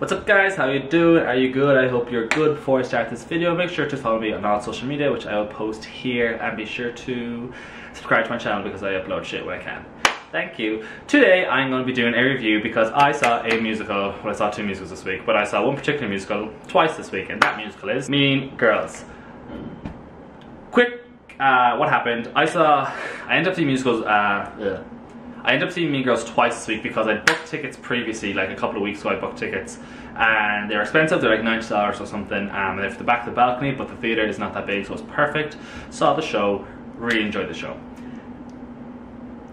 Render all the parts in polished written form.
What's up guys, how you doing? Are you good? I hope you're good. Before I start this video, make sure to follow me on all social media, which I will post here, and be sure to subscribe to my channel because I upload shit when I can. Thank you. Today I'm going to be doing a review because I saw a musical, well I saw two musicals this week, but I saw one particular musical twice this week, and that musical is Mean Girls. Quick, what happened? I ended up seeing musicals, I ended up seeing Mean Girls twice this week because I booked tickets previously, like a couple of weeks ago I booked tickets, and they're expensive, they're like $90 or something, and they're for the back of the balcony, but the theatre is not that big, so it's perfect. Saw the show, really enjoyed the show,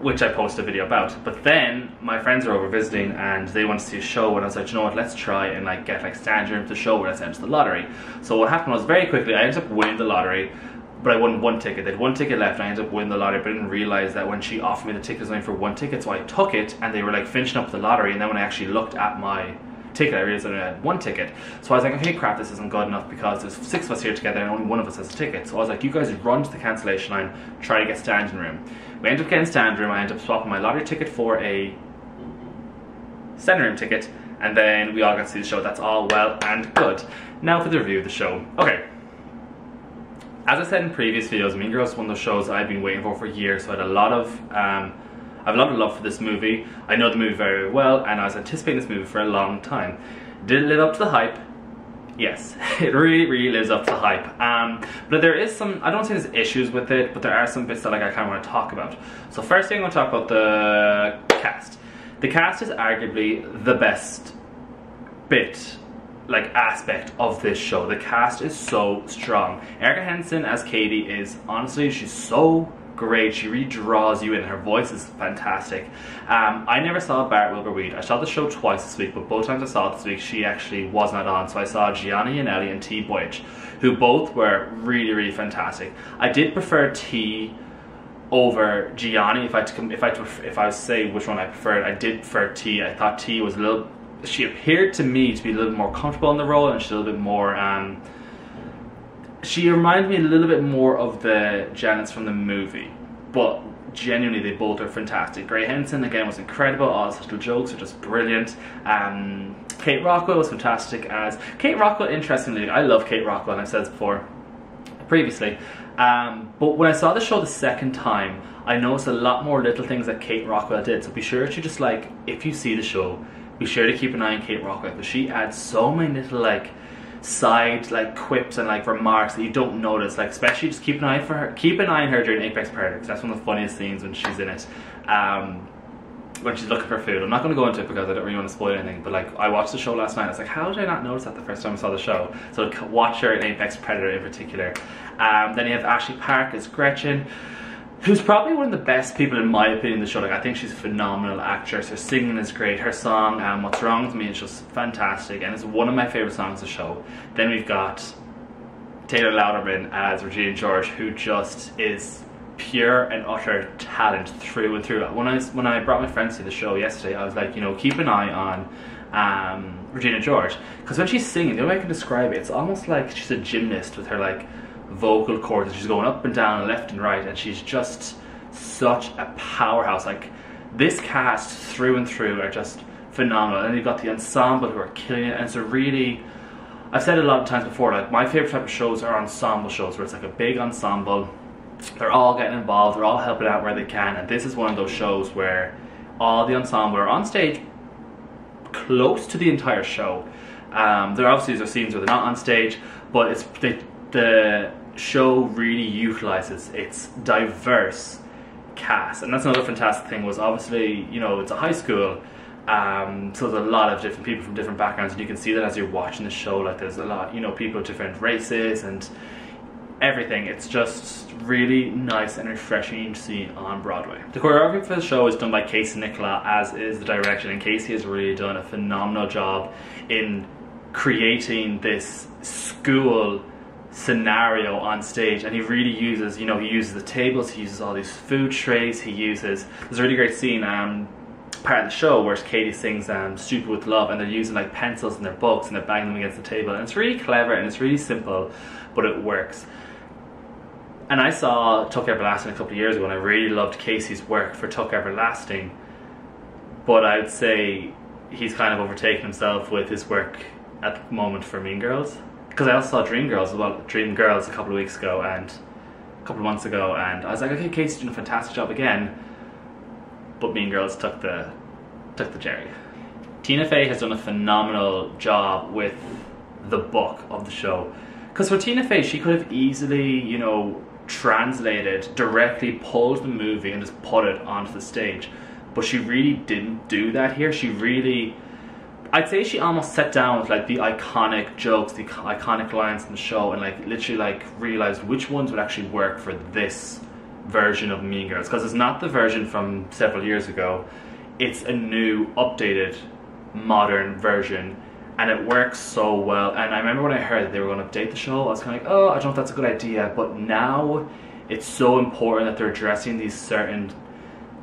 which I posted a video about. But then my friends were over visiting and they wanted to see a show, and I was like, you know what, let's try and like get like standard room to the show where let's enter the lottery. So what happened was, very quickly I ended up winning the lottery, but I won one ticket. They had one ticket left and I ended up winning the lottery, but I didn't realise that when she offered me the ticket it was only for one ticket, so I took it and they were like finishing up the lottery, and then when I actually looked at my ticket I realised that I had one ticket. So I was like, okay crap, this isn't good enough because there's 6 of us here together and only one of us has a ticket. So I was like, you guys run to the cancellation line, try to get standing room. We ended up getting standing room. I ended up swapping my lottery ticket for a standing room ticket, and then we all got to see the show. That's all well and good. Now for the review of the show. Okay. As I said in previous videos, Mean Girls is one of those shows I've been waiting for years, so I had a lot of love for this movie. I know the movie very, very well, and I was anticipating this movie for a long time. Did it live up to the hype? Yes, it really, really lives up to the hype. But there is some, I don't say there's issues with it, but there are some bits that like I kind of want to talk about. So first thing I'm going to talk about the cast. The cast is arguably the best bit, like aspect of this show. The cast is so strong. Erica Henson as Katie is, honestly, she's so great. She really draws you in. Her voice is fantastic. I never saw Bart Wilbur-Weed. I saw the show twice this week, but both times I saw it this week she actually was not on. So I saw Gianna Yanelli and T. Boyage, who both were really, really fantastic. I did prefer T over Gianni. If I was to say which one I preferred, I did prefer T. I thought T was a little, she appeared to me to be a little more comfortable in the role, and she's a little bit more she reminded me a little bit more of the Janets from the movie, but genuinely they both are fantastic. Gray Henson again was incredible. All the little jokes are just brilliant. Kate Rockwell was fantastic as Kate Rockwell. Interestingly, I love Kate Rockwell, and I've said this before previously, but when I saw the show the second time I noticed a lot more little things that Kate Rockwell did. So be sure to just, like, if you see the show, be sure to keep an eye on Kate Rockwell, because she adds so many little like side like quips and like remarks that you don't notice. Like, especially just keep an eye for her. Keep an eye on her during Apex Predator, because that's one of the funniest scenes when she's in it. When she's looking for food. I'm not going to go into it because I don't really want to spoil anything, but like, I watched the show last night. I was like, how did I not notice that the first time I saw the show? So watch her in Apex Predator in particular. Then you have Ashley Park as Gretchen, who's probably one of the best people in my opinion in the show. Like, I think she's a phenomenal actress. Her singing is great. Her song, What's Wrong With Me, is just fantastic, and it's one of my favourite songs of the show. Then we've got Taylor Louderman as Regina George, who just is pure and utter talent through and through. When I brought my friends to the show yesterday, I was like, you know, keep an eye on Regina George, because when she's singing, the only way I can describe it, it's almost like she's a gymnast with her like vocal cords. She's going up and down and left and right, and she's just such a powerhouse. Like, this cast through and through are just phenomenal, and you've got the ensemble who are killing it. And it's a really, I've said it a lot of times before, like, my favourite type of shows are ensemble shows, where it's like a big ensemble, they're all getting involved, they're all helping out where they can, and this is one of those shows where all the ensemble are on stage close to the entire show. There obviously are scenes where they're not on stage, but it's the show really utilises its diverse cast. And that's another fantastic thing, was obviously, you know, it's a high school, so there's a lot of different people from different backgrounds, and you can see that as you're watching the show. Like, there's a lot, you know, people of different races and everything. It's just really nice and refreshing to see on Broadway. The choreography for the show is done by Casey Nicola, as is the direction, and Casey has really done a phenomenal job in creating this school scenario on stage. And he really uses, you know, he uses the tables, he uses all these food trays, there's a really great scene part of the show where Katie sings Stupid With Love, and they're using like pencils in their books and they're banging them against the table, and it's really clever and it's really simple, but it works. And I saw Tuck Everlasting a couple of years ago, and I really loved Casey's work for Tuck Everlasting, but I would say he's kind of overtaken himself with his work at the moment for Mean Girls. Because I also saw Dreamgirls a couple of weeks ago and a couple of months ago, and I was like, okay, Casey's doing a fantastic job again, but Mean Girls took the cherry. Tina Fey has done a phenomenal job with the book of the show. Because for Tina Fey, she could have easily, you know, translated, directly pulled the movie and just put it onto the stage. But she really didn't do that here. She really, I'd say she almost sat down with like the iconic jokes, the iconic lines in the show, and like literally like realized which ones would actually work for this version of Mean Girls. Because it's not the version from several years ago. It's a new, updated, modern version, and it works so well. And I remember when I heard that they were going to update the show, I was kind of like, oh, I don't know if that's a good idea. But now it's so important that they're addressing these certain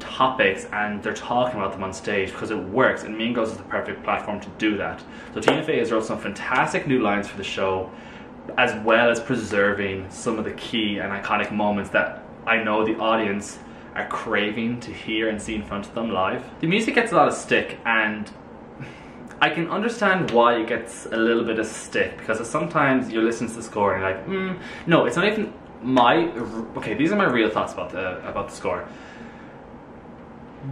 topics and they're talking about them on stage, because it works, and Mean Girls is the perfect platform to do that. So Tina Fey has wrote some fantastic new lines for the show, as well as preserving some of the key and iconic moments that I know the audience are craving to hear and see in front of them live. The music gets a lot of stick, and I can understand why it gets a little bit of stick, because sometimes you're listening to the score and you're like, no, it's not even my, okay, these are my real thoughts about the score.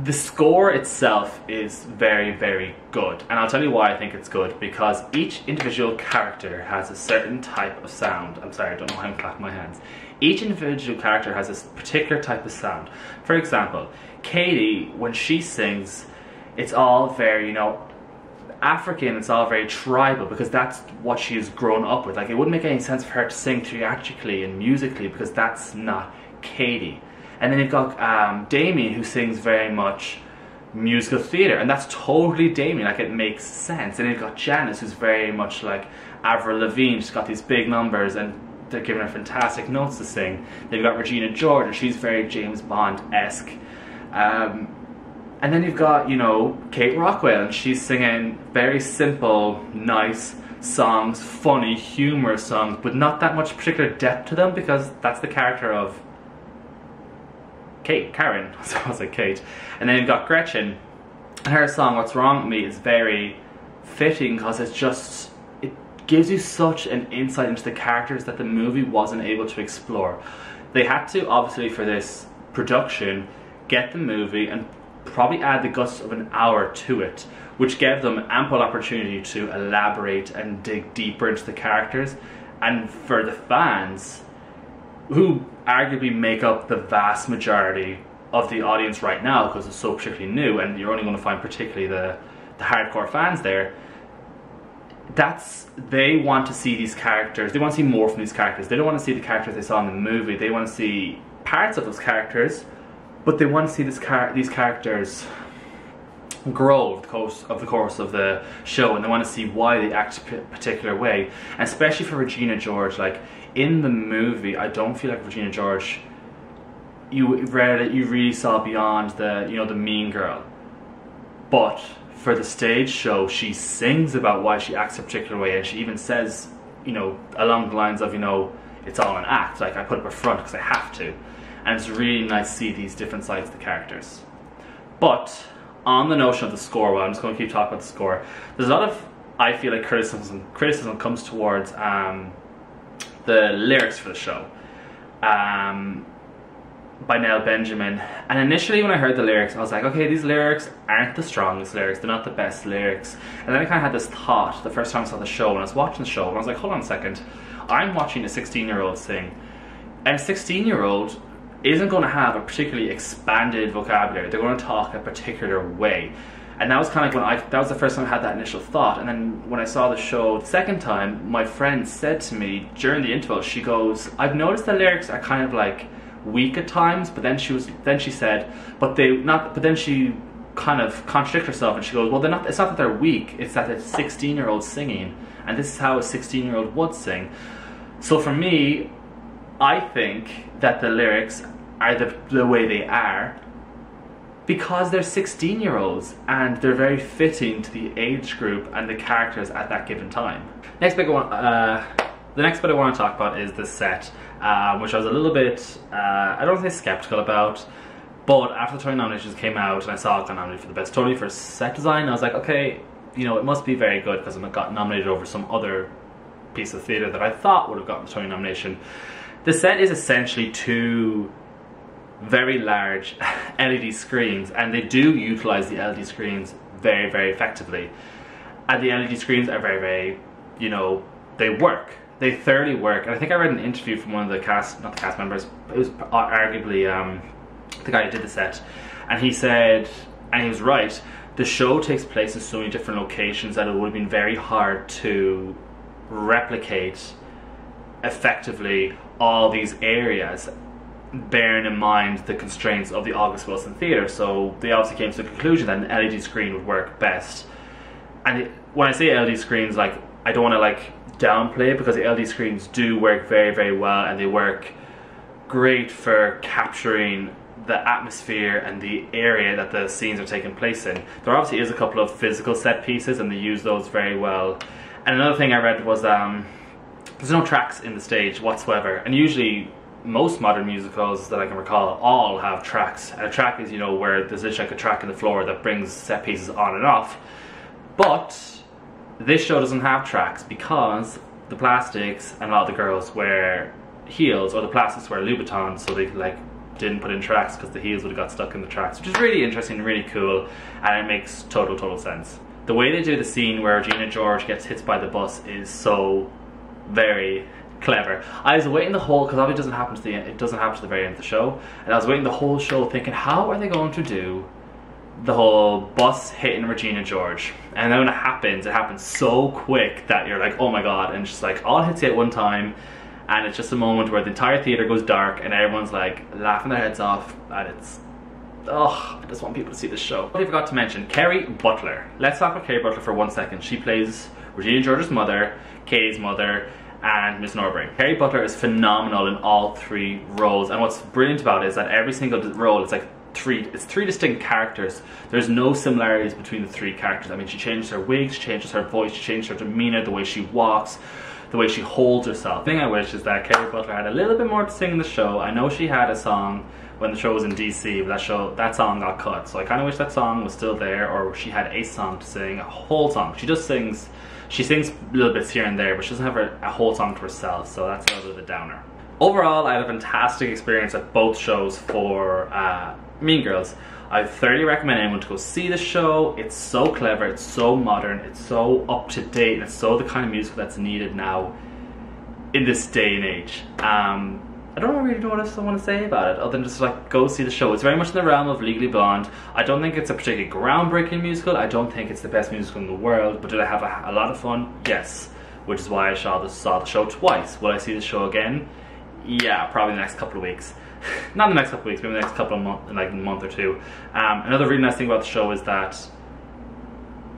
The score itself is very, very good, and I'll tell you why I think it's good. Because each individual character has a certain type of sound. I'm sorry, I don't know why I'm clapping my hands. Each individual character has a particular type of sound. For example, Katie, when she sings, it's all very, you know, African, it's all very tribal, because that's what she's grown up with. Like, it wouldn't make any sense for her to sing theatrically and musically, because that's not Katie. And then you've got Damien, who sings very much musical theatre, and that's totally Damien, like, it makes sense. And then you've got Janice, who's very much like Avril Lavigne. She's got these big numbers and they're giving her fantastic notes to sing. Then you've got Regina George, and she's very James Bond-esque. And then you've got, you know, Kate Rockwell, and she's singing very simple, nice songs, funny, humorous songs, but not that much particular depth to them, because that's the character of Karen, so I was like Kate. And then you've got Gretchen, and her song, What's Wrong With Me, is very fitting, because it's just, it gives you such an insight into the characters that the movie wasn't able to explore. They had to, obviously, for this production, get the movie and probably add the guts of an hour to it, which gave them ample opportunity to elaborate and dig deeper into the characters. And for the fans, who arguably make up the vast majority of the audience right now, because it's so particularly new, and you're only going to find particularly the hardcore fans there, they want to see these characters, they want to see more from these characters. They don't want to see the characters they saw in the movie, they want to see parts of those characters, but they want to see these characters grow over the course of the show, and they want to see why they act a particular way. And especially for Regina George, like, in the movie, I don't feel like Regina George, you really saw beyond the, you know, the mean girl. But for the stage show, she sings about why she acts a particular way, and she even says, you know, along the lines of, you know, it's all an act, like, I put up a front because I have to. And it's really nice to see these different sides of the characters. But on the notion of the score, well, I'm just going to keep talking about the score. There's a lot of, I feel like, criticism comes towards the lyrics for the show by Nell Benjamin. And initially when I heard the lyrics, I was like, okay, these lyrics aren't the strongest lyrics, they're not the best lyrics. And then I kind of had this thought the first time I saw the show, when I was watching the show, and I was like, hold on a second, I'm watching a 16-year-old sing, and a 16-year-old isn't going to have a particularly expanded vocabulary. They're going to talk a particular way. And that was kind of when that was the first time I had that initial thought. And then when I saw the show the second time, my friend said to me during the interval, she goes, I've noticed the lyrics are kind of like weak at times, but then she said, but then she kind of contradicted herself, and she goes, well, it's not that they're weak, it's that it's 16-year-olds singing, and this is how a 16-year-old would sing. So for me, I think that the lyrics are the way they are because they're 16-year-olds, and they're very fitting to the age group and the characters at that given time. The next bit I want to talk about is the set, which I was a little bit, I don't say skeptical about, But after the Tony nominations came out and I saw it got nominated for the best Tony for set design, I was like, okay, you know, it must be very good because it got nominated over some other piece of theatre that I thought would have gotten the Tony nomination. The set is essentially 2 very large LED screens, and they do utilise the LED screens very, very effectively. And the LED screens are very, very, you know, they work. They thoroughly work. And I think I read an interview from one of the cast, not the cast members, it was arguably the guy who did the set, and he said, and he was right, the show takes place in so many different locations that it would have been very hard to replicate effectively all these areas, bearing in mind the constraints of the August Wilson Theatre. So they obviously came to the conclusion that an LED screen would work best. And when I say LED screens, like, I don't want to like downplay it, because the LED screens do work very, very well, and they work great for capturing the atmosphere and the area that the scenes are taking place in. There obviously is a couple of physical set pieces, and they use those very well. And another thing I read was there's no tracks in the stage whatsoever, and usually most modern musicals that I can recall all have tracks. And a track is, you know, where there's literally like a track in the floor that brings set pieces on and off. But this show doesn't have tracks because the plastics and a lot of the girls wear heels, or the plastics wear Louboutins, so they like didn't put in tracks because the heels would have got stuck in the tracks, which is really interesting and really cool, and it makes total sense. The way they do the scene where Regina George gets hit by the bus is so very clever. I was waiting the whole, because obviously it doesn't happen to the very end of the show, and I was waiting the whole show thinking, how are they going to do the whole bus hitting Regina George? And then when it happens so quick that you're like, oh my god, and it's just like all hits you at one time. And it's just a moment where the entire theatre goes dark and everyone's like laughing their heads off, and it's, oh, I just want people to see this show. I forgot to mention Kerry Butler. Let's talk about Kerry Butler for 1 second. She plays Regina George's mother, Katie's mother, and Miss Norbury. Kerry Butler is phenomenal in all 3 roles, and what's brilliant about it is that every single role is like three distinct characters. There's no similarities between the 3 characters. I mean, she changes her wig, she changes her voice, she changes her demeanour, the way she walks, the way she holds herself. The thing I wish is that Kerry Butler had a little bit more to sing in the show. I know she had a song when the show was in DC, but that song got cut. So I kind of wish that song was still there, or she had a song to sing, a whole song. She sings little bits here and there, but she doesn't have a whole song to herself, so that's a little bit of a downer. Overall, I had a fantastic experience at both shows for Mean Girls. I thoroughly recommend anyone to go see the show. It's so clever, it's so modern, it's so up to date, and it's so the kind of music that's needed now in this day and age. I don't really know what else I want to say about it, other than just like go see the show. It's very much in the realm of Legally Blonde. I don't think it's a particularly groundbreaking musical. I don't think it's the best musical in the world, but did I have a lot of fun? Yes, which is why I saw the show twice. Will I see the show again? Yeah, probably the next couple of weeks. Not the next couple of weeks, maybe the next couple of months, like a month or two. Another really nice thing about the show is that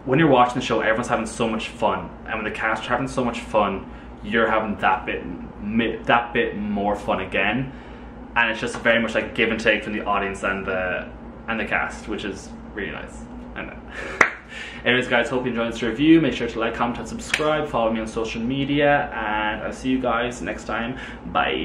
when you're watching the show, everyone's having so much fun, and when the cast are having so much fun, you're having that bit more fun again, and it's just very much like give and take from the audience and the cast, which is really nice. Anyways guys, hope you enjoyed this review. Make sure to like, comment and subscribe, follow me on social media, and I'll see you guys next time. Bye.